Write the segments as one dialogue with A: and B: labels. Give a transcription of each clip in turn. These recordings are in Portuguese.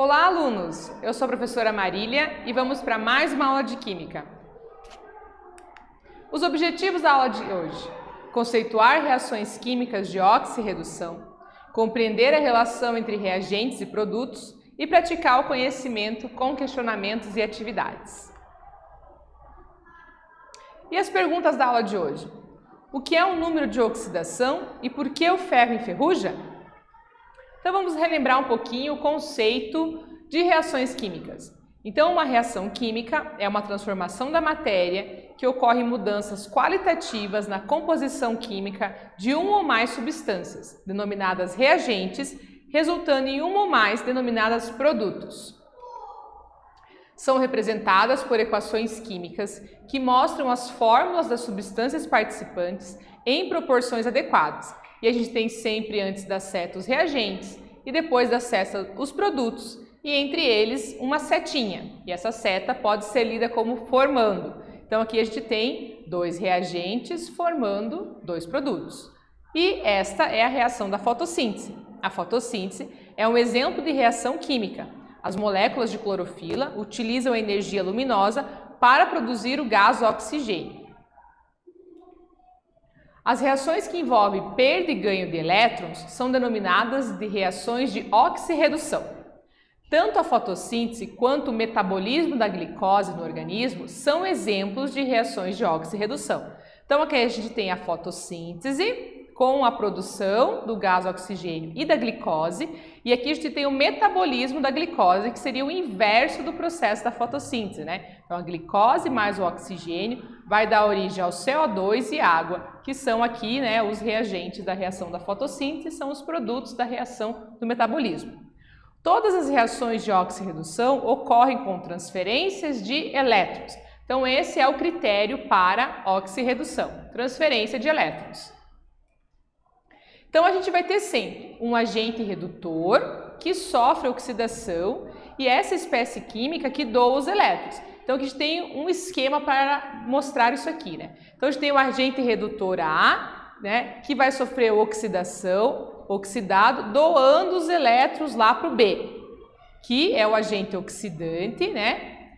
A: Olá, alunos! Eu sou a professora Marília e vamos para mais uma aula de Química. Os objetivos da aula de hoje: conceituar reações químicas de oxirredução, compreender a relação entre reagentes e produtos e praticar o conhecimento com questionamentos e atividades. E as perguntas da aula de hoje? O que é um número de oxidação e por que o ferro enferruja? Então vamos relembrar um pouquinho o conceito de reações químicas. Então uma reação química é uma transformação da matéria que ocorre mudanças qualitativas na composição química de uma ou mais substâncias, denominadas reagentes, resultando em uma ou mais denominadas produtos. São representadas por equações químicas que mostram as fórmulas das substâncias participantes em proporções adequadas. E a gente tem sempre antes da seta os reagentes e depois da seta os produtos e entre eles uma setinha. E essa seta pode ser lida como formando. Então aqui a gente tem dois reagentes formando dois produtos. E esta é a reação da fotossíntese. A fotossíntese é um exemplo de reação química. As moléculas de clorofila utilizam a energia luminosa para produzir o gás oxigênio. As reações que envolvem perda e ganho de elétrons são denominadas de reações de oxirredução. Tanto a fotossíntese quanto o metabolismo da glicose no organismo são exemplos de reações de oxirredução. Então aqui a gente tem a fotossíntese com a produção do gás oxigênio e da glicose, e aqui a gente tem o metabolismo da glicose, que seria o inverso do processo da fotossíntese, né? Então a glicose mais o oxigênio vai dar origem ao CO2 e água, que são aqui, né, os reagentes da reação da fotossíntese, são os produtos da reação do metabolismo. Todas as reações de oxirredução ocorrem com transferências de elétrons. Então esse é o critério para oxirredução, transferência de elétrons. Então a gente vai ter sempre um agente redutor que sofre oxidação e essa espécie química que doa os elétrons. Então aqui a gente tem um esquema para mostrar isso aqui, né? Então a gente tem o agente redutor A, né, que vai sofrer oxidação, oxidado, doando os elétrons lá para o B, que é o agente oxidante, né?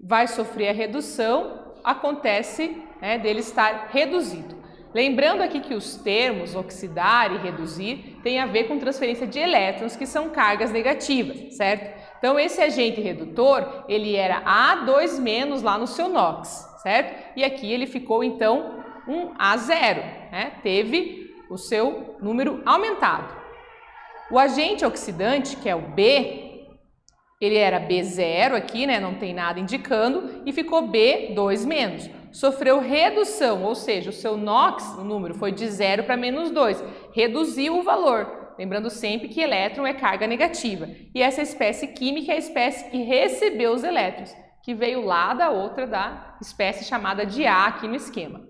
A: Vai sofrer a redução, acontece, né, dele estar reduzido. Lembrando aqui que os termos oxidar e reduzir têm a ver com transferência de elétrons, que são cargas negativas, certo? Então esse agente redutor, ele era A2- lá no seu NOx, certo? E aqui ele ficou então um A0, né? Teve o seu número aumentado. O agente oxidante, que é o B, ele era B0 aqui, né? Não tem nada indicando, e ficou B2-. Sofreu redução, ou seja, o seu NOx, o número, foi de 0 para -2, reduziu o valor. Lembrando sempre que elétron é carga negativa. E essa espécie química é a espécie que recebeu os elétrons, que veio lá da outra, da espécie chamada de A aqui no esquema.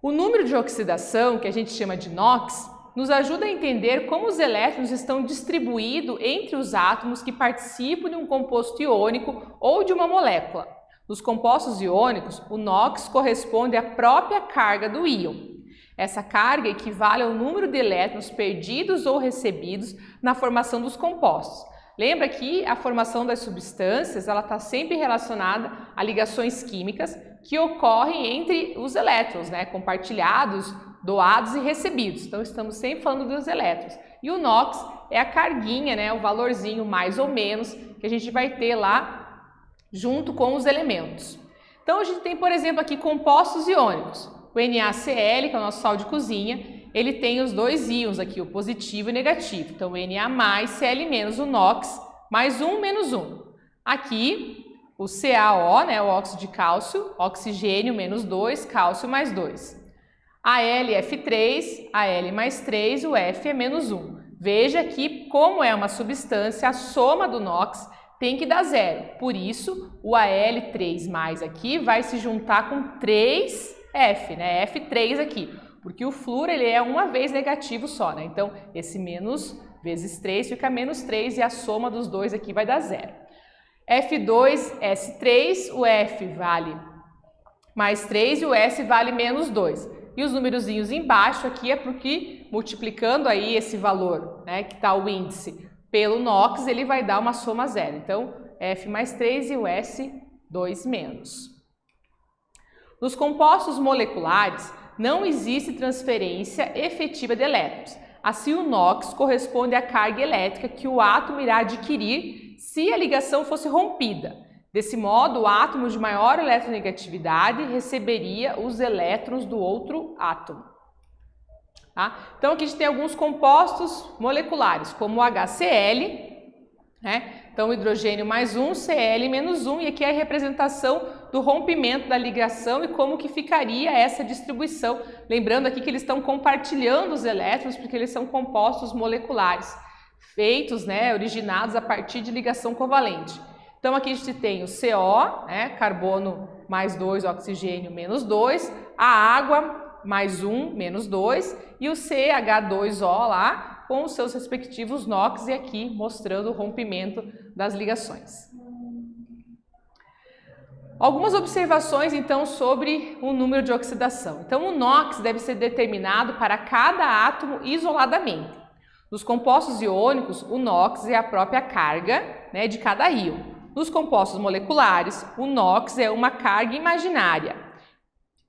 A: O número de oxidação, que a gente chama de NOx, nos ajuda a entender como os elétrons estão distribuídos entre os átomos que participam de um composto iônico ou de uma molécula. Nos compostos iônicos, o NOx corresponde à própria carga do íon. Essa carga equivale ao número de elétrons perdidos ou recebidos na formação dos compostos. Lembra que a formação das substâncias está sempre relacionada a ligações químicas que ocorrem entre os elétrons, né, compartilhados, doados e recebidos. Então estamos sempre falando dos elétrons. E o NOx é a carguinha, né, o valorzinho mais ou menos que a gente vai ter lá junto com os elementos. Então a gente tem, por exemplo, aqui compostos iônicos. O NaCl, que é o nosso sal de cozinha, ele tem os dois íons aqui, o positivo e o negativo. Então Na+, Cl-, o NOx, mais um, menos um. Aqui o CaO, né, o óxido de cálcio, oxigênio menos 2, cálcio mais 2. AlF3, Al mais 3, o F é menos 1. Veja aqui como é uma substância, a soma do NOx tem que dar 0. Por isso, o Al3+ aqui vai se juntar com 3F, né? F3 aqui, porque o flúor ele é uma vez negativo só, né? Então, esse menos vezes 3 fica menos 3 e a soma dos dois aqui vai dar 0. F2S3, o F vale mais 3 e o S vale menos 2. E os numerozinhos embaixo aqui é porque multiplicando aí esse valor, né, que está o índice pelo NOx, ele vai dar uma soma zero. Então, F mais 3 e o S2 menos. Nos compostos moleculares, não existe transferência efetiva de elétrons. Assim, o NOx corresponde à carga elétrica que o átomo irá adquirir se a ligação fosse rompida. Desse modo, o átomo de maior eletronegatividade receberia os elétrons do outro átomo. Tá? Então, aqui a gente tem alguns compostos moleculares, como o HCl, né? Então, hidrogênio mais 1, Cl menos 1, e aqui é a representação do rompimento da ligação e como que ficaria essa distribuição. Lembrando aqui que eles estão compartilhando os elétrons, porque eles são compostos moleculares, feitos, né, originados a partir de ligação covalente. Então, aqui a gente tem o CO, né, carbono mais 2, oxigênio menos 2, a água mais 1, menos 2, e o CH2O lá, com os seus respectivos NOx, e aqui mostrando o rompimento das ligações. Algumas observações, então, sobre o número de oxidação. Então, o NOx deve ser determinado para cada átomo isoladamente. Nos compostos iônicos, o NOx é a própria carga, né, de cada íon. Nos compostos moleculares, o NOx é uma carga imaginária.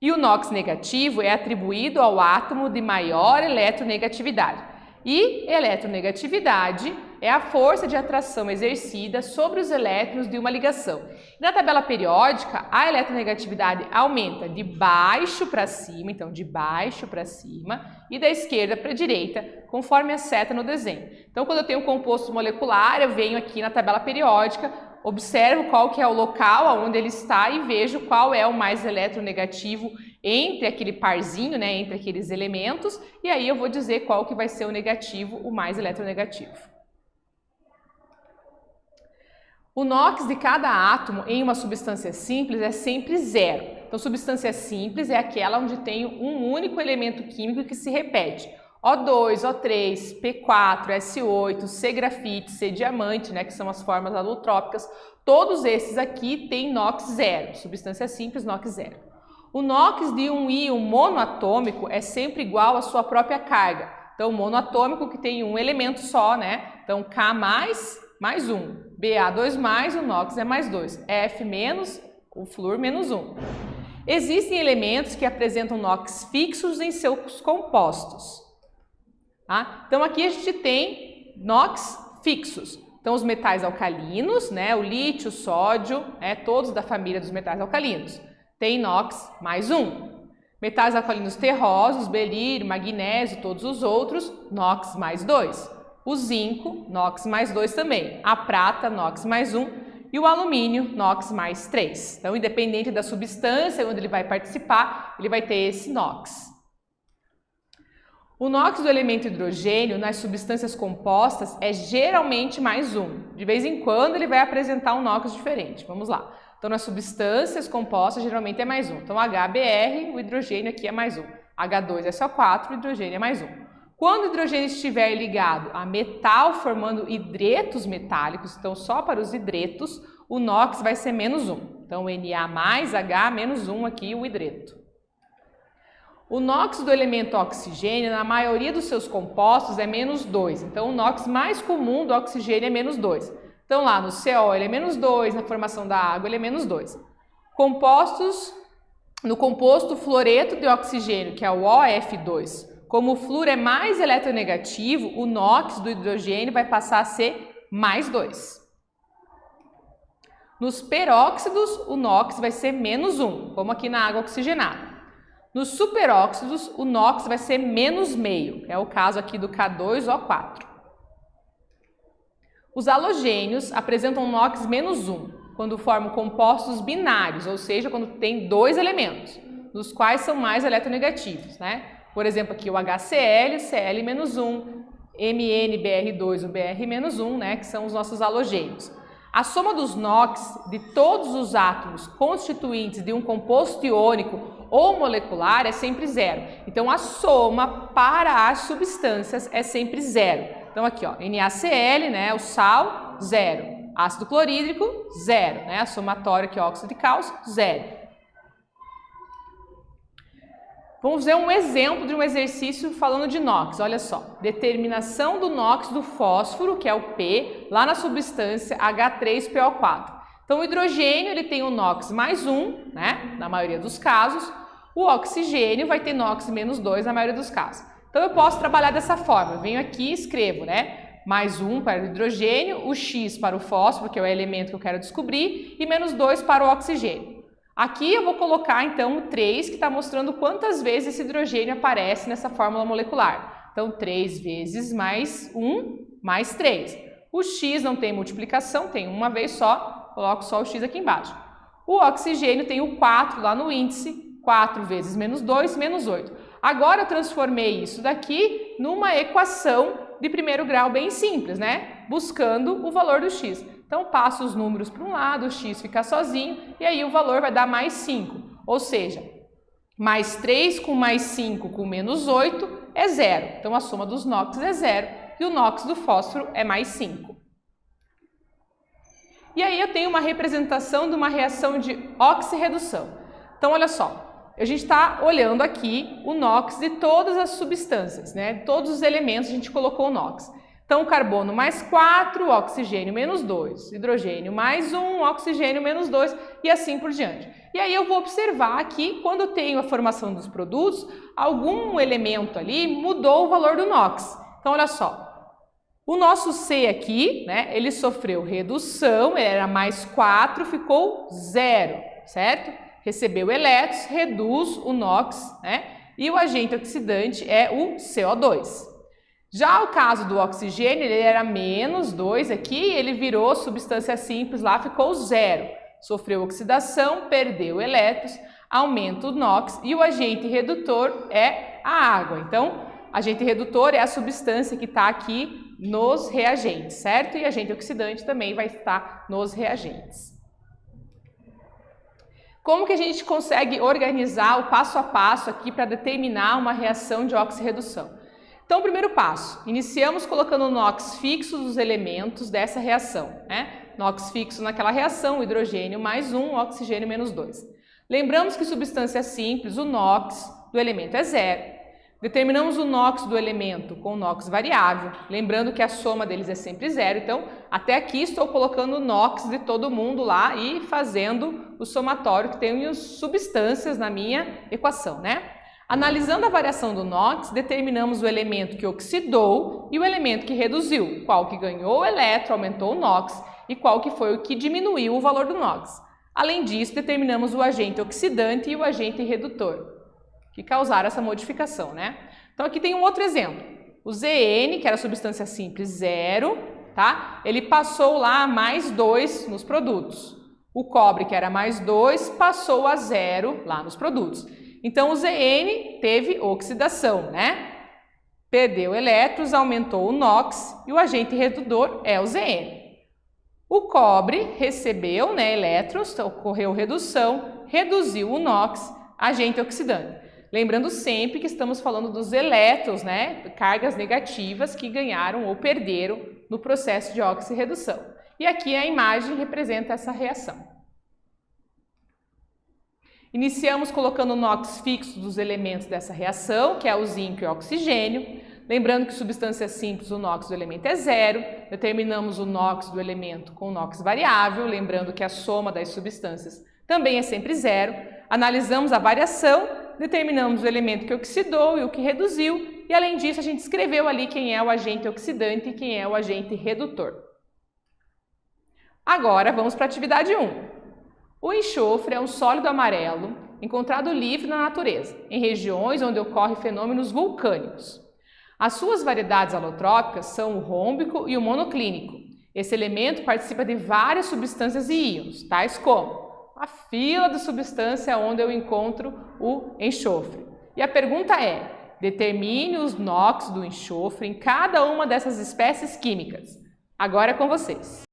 A: E o NOx negativo é atribuído ao átomo de maior eletronegatividade. E eletronegatividade é a força de atração exercida sobre os elétrons de uma ligação. Na tabela periódica, a eletronegatividade aumenta de baixo para cima, então de baixo para cima, e da esquerda para a direita, conforme a seta no desenho. Então, quando eu tenho um composto molecular, eu venho aqui na tabela periódica, observo qual que é o local onde ele está e vejo qual é o mais eletronegativo entre aquele parzinho, né, entre aqueles elementos, e aí eu vou dizer qual que vai ser o negativo, o mais eletronegativo. O NOx de cada átomo em uma substância simples é sempre zero. Então, substância simples é aquela onde tem um único elemento químico que se repete. O2, O3, P4, S8, C-grafite, C-diamante, né, que são as formas alotrópicas, todos esses aqui têm NOx zero, substância simples NOx zero. O NOx de um íon monoatômico é sempre igual à sua própria carga. Então, monoatômico que tem um elemento só, né? Então, K mais 1, Ba2 mais, o NOx é mais 2, F menos, o flúor menos 1. Existem elementos que apresentam NOx fixos em seus compostos. Tá? Então, aqui a gente tem NOx fixos. Então, os metais alcalinos, né, o lítio, o sódio, todos da família dos metais alcalinos, tem NOx mais 1. Metais alcalinos terrosos, belírio, magnésio, todos os outros, NOx mais 2. O zinco, NOx mais 2 também. A prata, NOx mais 1. E o alumínio, NOx mais 3. Então, independente da substância onde ele vai participar, ele vai ter esse NOx. O NOx do elemento hidrogênio nas substâncias compostas é geralmente mais 1. De vez em quando ele vai apresentar um NOx diferente. Vamos lá. Então, nas substâncias compostas geralmente é mais 1. Então, HBr, o hidrogênio aqui é mais 1. H2SO4, o hidrogênio é mais 1. Quando o hidrogênio estiver ligado a metal formando hidretos metálicos, então só para os hidretos, o NOx vai ser menos 1. Então, Na mais H menos 1 aqui, o hidreto. O NOx do elemento oxigênio, na maioria dos seus compostos, é menos 2. Então, o NOx mais comum do oxigênio é menos 2. Então, lá no CO ele é menos 2, na formação da água ele é menos 2. No composto fluoreto de oxigênio, que é o OF2, como o flúor é mais eletronegativo, o NOx do hidrogênio vai passar a ser mais 2. Nos peróxidos, o NOx vai ser menos 1, como aqui na água oxigenada. Nos superóxidos, o NOx vai ser menos meio, é o caso aqui do K2O4. Os halogênios apresentam NOx menos 1, quando formam compostos binários, ou seja, quando tem dois elementos, dos quais são mais eletronegativos, né? Por exemplo, aqui o HCl, o Cl menos 1, MnBr2, o Br menos 1, né? Que são os nossos halogênios. A soma dos NOx de todos os átomos constituintes de um composto iônico ou molecular é sempre zero. Então, a soma para as substâncias é sempre zero. Então, aqui, ó, NaCl, né, o sal, zero. Ácido clorídrico, zero, né, a somatória aqui, óxido de cálcio, zero. Vamos ver um exemplo de um exercício falando de NOx. Olha só, determinação do NOx do fósforo, que é o P, lá na substância H3PO4. Então, o hidrogênio ele tem o NOx mais 1, né, na maioria dos casos. O oxigênio vai ter NOx menos 2 na maioria dos casos. Então, eu posso trabalhar dessa forma. Eu venho aqui e escrevo, né, mais 1 para o hidrogênio, o X para o fósforo, que é o elemento que eu quero descobrir, e menos 2 para o oxigênio. Aqui eu vou colocar então o 3, que está mostrando quantas vezes esse hidrogênio aparece nessa fórmula molecular. Então, 3 vezes mais 1 mais 3. O X não tem multiplicação, tem uma vez só, coloco só o X aqui embaixo. O oxigênio tem o 4 lá no índice, 4 vezes menos 2, menos 8. Agora eu transformei isso daqui numa equação de primeiro grau bem simples, né? Buscando o valor do X. Então, passo os números para um lado, o X fica sozinho, e aí o valor vai dar mais 5. Ou seja, mais 3 com mais 5 com menos 8 é 0. Então, a soma dos NOx é 0 e o NOx do fósforo é mais 5. E aí eu tenho uma representação de uma reação de oxirredução. Então, olha só, a gente está olhando aqui o NOx de todas as substâncias, né? Todos os elementos a gente colocou o NOx. Então, carbono mais 4, oxigênio menos 2, hidrogênio mais 1, oxigênio menos 2 e assim por diante. E aí eu vou observar que quando eu tenho a formação dos produtos, algum elemento ali mudou o valor do NOx. Então, olha só, o nosso C aqui, né, ele sofreu redução, ele era mais 4, ficou 0, certo? Recebeu elétrons, reduz o NOx, né? E o agente oxidante é o CO2. Já o caso do oxigênio, ele era menos 2 aqui, ele virou substância simples lá, ficou 0. Sofreu oxidação, perdeu elétrons, aumenta o NOx e o agente redutor é a água. Então, agente redutor é a substância que está aqui nos reagentes, certo? E agente oxidante também vai estar nos reagentes. Como que a gente consegue organizar o passo a passo aqui para determinar uma reação de oxirredução? Então, o primeiro passo, iniciamos colocando o NOx fixo dos elementos dessa reação, né? NOx fixo naquela reação, hidrogênio mais 1, oxigênio menos 2. Lembramos que substância simples, o NOx do elemento é 0. Determinamos o NOx do elemento com o NOx variável, lembrando que a soma deles é sempre 0. Então, até aqui estou colocando o NOx de todo mundo lá e fazendo o somatório que tem as substâncias na minha equação, né? Analisando a variação do NOx, determinamos o elemento que oxidou e o elemento que reduziu, qual que ganhou o elétron, aumentou o NOx, e qual que foi o que diminuiu o valor do NOx. Além disso, determinamos o agente oxidante e o agente redutor, que causaram essa modificação, né? Então, aqui tem um outro exemplo. O ZN, que era substância simples 0, tá? Ele passou lá a mais 2 nos produtos. O cobre, que era mais 2, passou a 0 lá nos produtos. Então, o ZN teve oxidação, né? Perdeu elétrons, aumentou o NOx e o agente redutor é o ZN. O cobre recebeu, né, elétrons, ocorreu redução, reduziu o NOx, agente oxidante. Lembrando sempre que estamos falando dos elétrons, né, cargas negativas que ganharam ou perderam no processo de oxirredução. E aqui a imagem representa essa reação. Iniciamos colocando o NOx fixo dos elementos dessa reação, que é o zinco e o oxigênio. Lembrando que substância simples, o NOx do elemento é 0. Determinamos o NOx do elemento com o NOx variável, lembrando que a soma das substâncias também é sempre 0. Analisamos a variação, determinamos o elemento que oxidou e o que reduziu, e além disso a gente escreveu ali quem é o agente oxidante e quem é o agente redutor. Agora vamos para a atividade 1. O enxofre é um sólido amarelo encontrado livre na natureza, em regiões onde ocorrem fenômenos vulcânicos. As suas variedades alotrópicas são o rômbico e o monoclínico. Esse elemento participa de várias substâncias e íons, tais como a fila de substância onde eu encontro o enxofre. E a pergunta é: determine os NOx do enxofre em cada uma dessas espécies químicas. Agora é com vocês.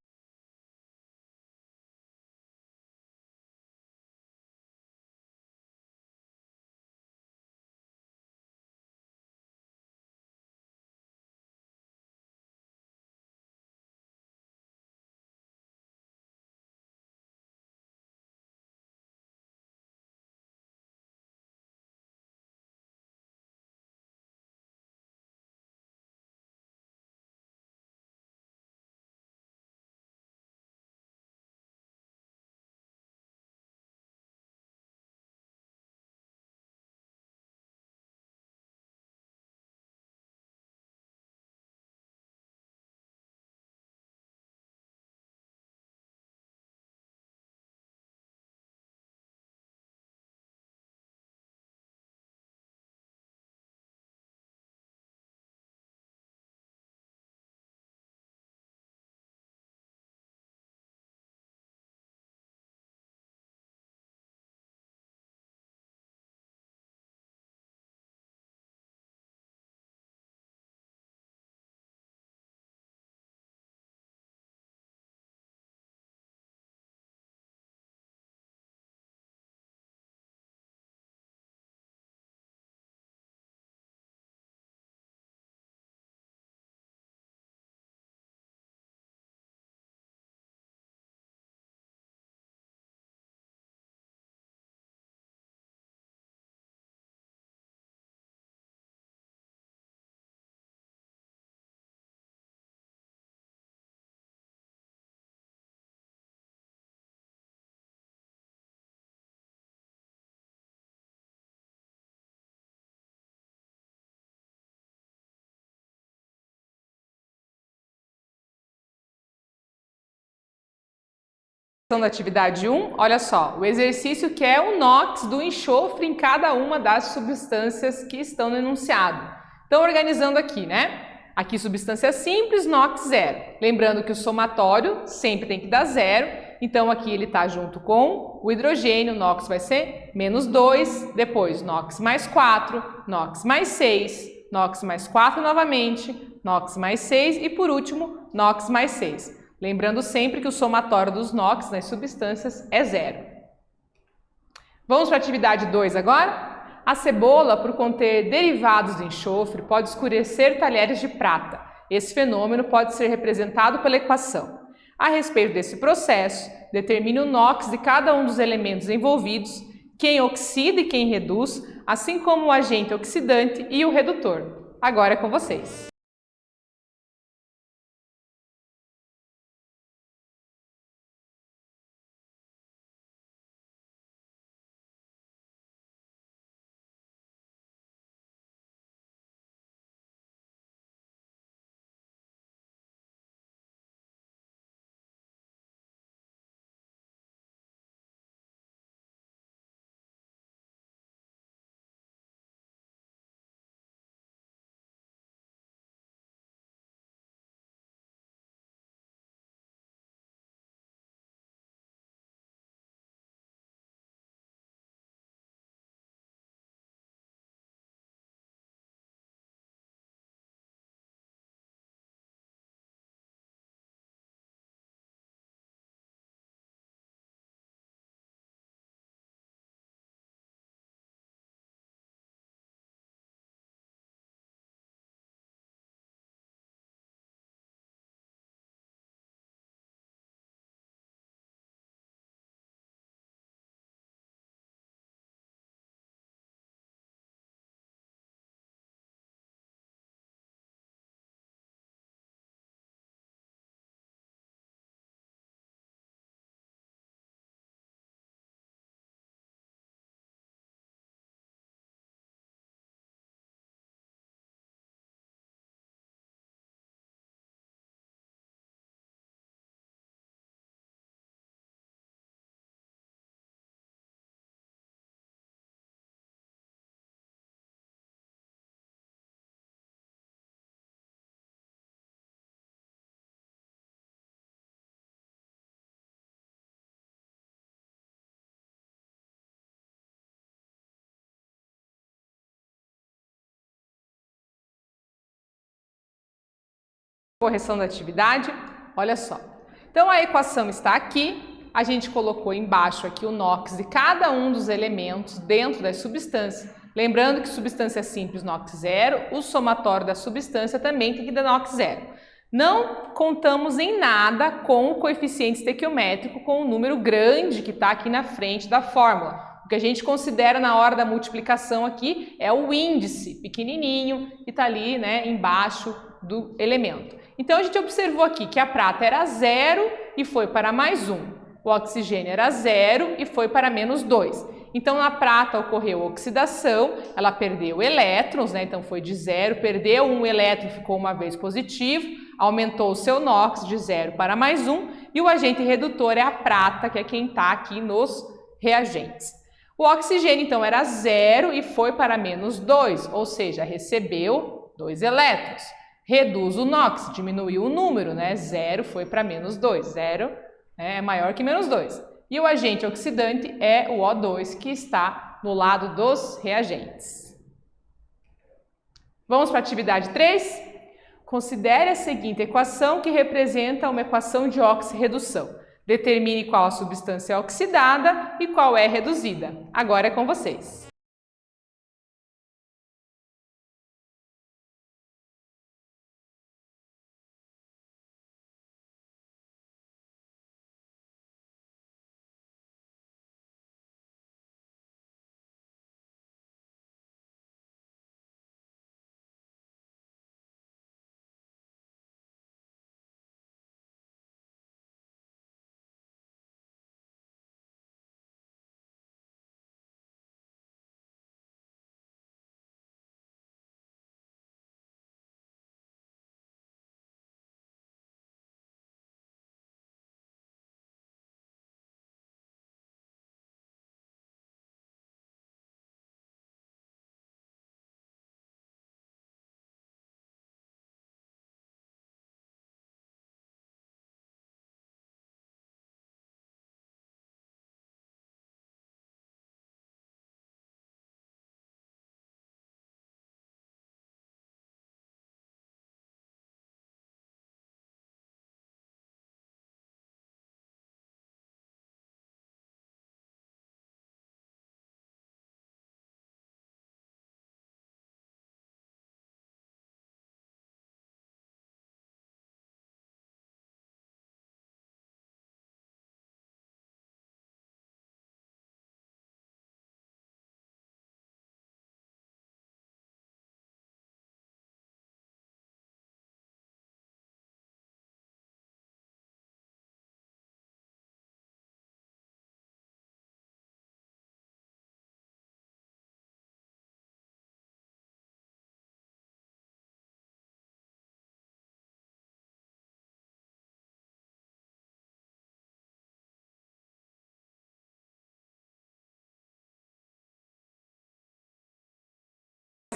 A: Da atividade 1, olha só, o exercício que é o NOx do enxofre em cada uma das substâncias que estão no enunciado. Então, organizando aqui, né? Aqui substância simples, NOx zero. Lembrando que o somatório sempre tem que dar zero, então aqui ele está junto com o hidrogênio, NOx vai ser menos 2, depois NOx mais 4, NOx mais 6, NOx mais 4 novamente, NOx mais 6 e por último, NOx mais 6. Lembrando sempre que o somatório dos NOx nas substâncias é zero. Vamos para a atividade 2 agora? A cebola, por conter derivados de enxofre, pode escurecer talheres de prata. Esse fenômeno pode ser representado pela equação. A respeito desse processo, determine o NOx de cada um dos elementos envolvidos, quem oxida e quem reduz, assim como o agente oxidante e o redutor. Agora é com vocês. Correção da atividade, olha só. Então a equação está aqui, a gente colocou embaixo aqui o NOx de cada um dos elementos dentro das substâncias. Lembrando que substância simples NOx zero, o somatório da substância também tem que dar NOx zero. Não contamos em nada com o coeficiente estequiométrico, com o número grande que está aqui na frente da fórmula. O que a gente considera na hora da multiplicação aqui é o índice pequenininho que está ali, né, embaixo do elemento. Então, a gente observou aqui que a prata era 0 e foi para mais 1. O oxigênio era 0 e foi para menos 2. Então, na prata ocorreu oxidação, ela perdeu elétrons, né? Então foi de 0, perdeu um elétron, ficou uma vez positivo, aumentou o seu NOx de 0 para mais 1, e o agente redutor é a prata, que é quem está aqui nos reagentes. O oxigênio, então, era 0 e foi para menos 2, ou seja, recebeu 2 elétrons. Reduz o NOx, diminuiu o número, né? 0 foi para menos 2, 0 é maior que menos 2. E o agente oxidante é o O2, que está no lado dos reagentes. Vamos para a atividade 3? Considere a seguinte equação que representa uma equação de oxirredução. Determine qual a substância é oxidada e qual é reduzida. Agora é com vocês.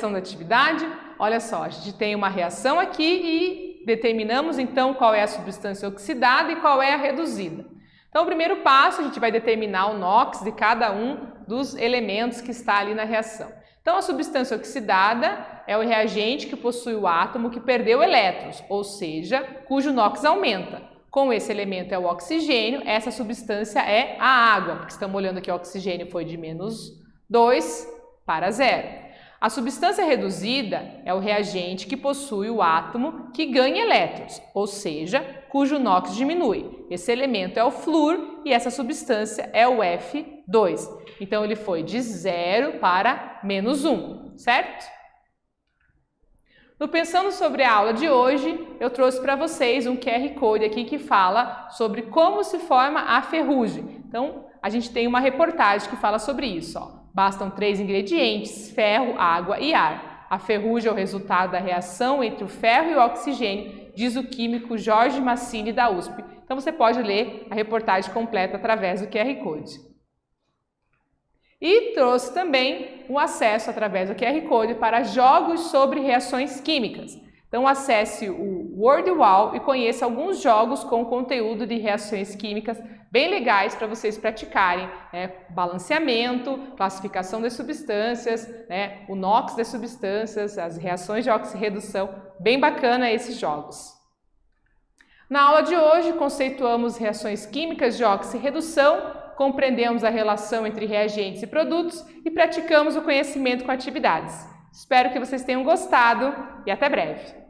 A: Da atividade, olha só, a gente tem uma reação aqui e determinamos então qual é a substância oxidada e qual é a reduzida. Então, o primeiro passo, a gente vai determinar o NOx de cada um dos elementos que está ali na reação. Então, a substância oxidada é o reagente que possui o átomo que perdeu elétrons, ou seja, cujo NOx aumenta. Como esse elemento é o oxigênio, essa substância é a água, porque estamos olhando aqui o oxigênio foi de -2 para 0. A substância reduzida é o reagente que possui o átomo que ganha elétrons, ou seja, cujo NOx diminui. Esse elemento é o flúor e essa substância é o F2. Então, ele foi de 0 para -1, certo? No Pensando sobre a aula de hoje, eu trouxe para vocês um QR Code aqui que fala sobre como se forma a ferrugem. Então, a gente tem uma reportagem que fala sobre isso, ó. Bastam 3 ingredientes, ferro, água e ar. A ferrugem é o resultado da reação entre o ferro e o oxigênio, diz o químico Jorge Massini da USP. Então você pode ler a reportagem completa através do QR Code. E trouxe também o acesso através do QR Code para jogos sobre reações químicas. Então acesse o WordWall e conheça alguns jogos com conteúdo de reações químicas bem legais para vocês praticarem, né? Balanceamento, classificação das substâncias, né? O NOx das substâncias, as reações de oxirredução, bem bacana esses jogos. Na aula de hoje, conceituamos reações químicas de oxirredução, compreendemos a relação entre reagentes e produtos e praticamos o conhecimento com atividades. Espero que vocês tenham gostado e até breve!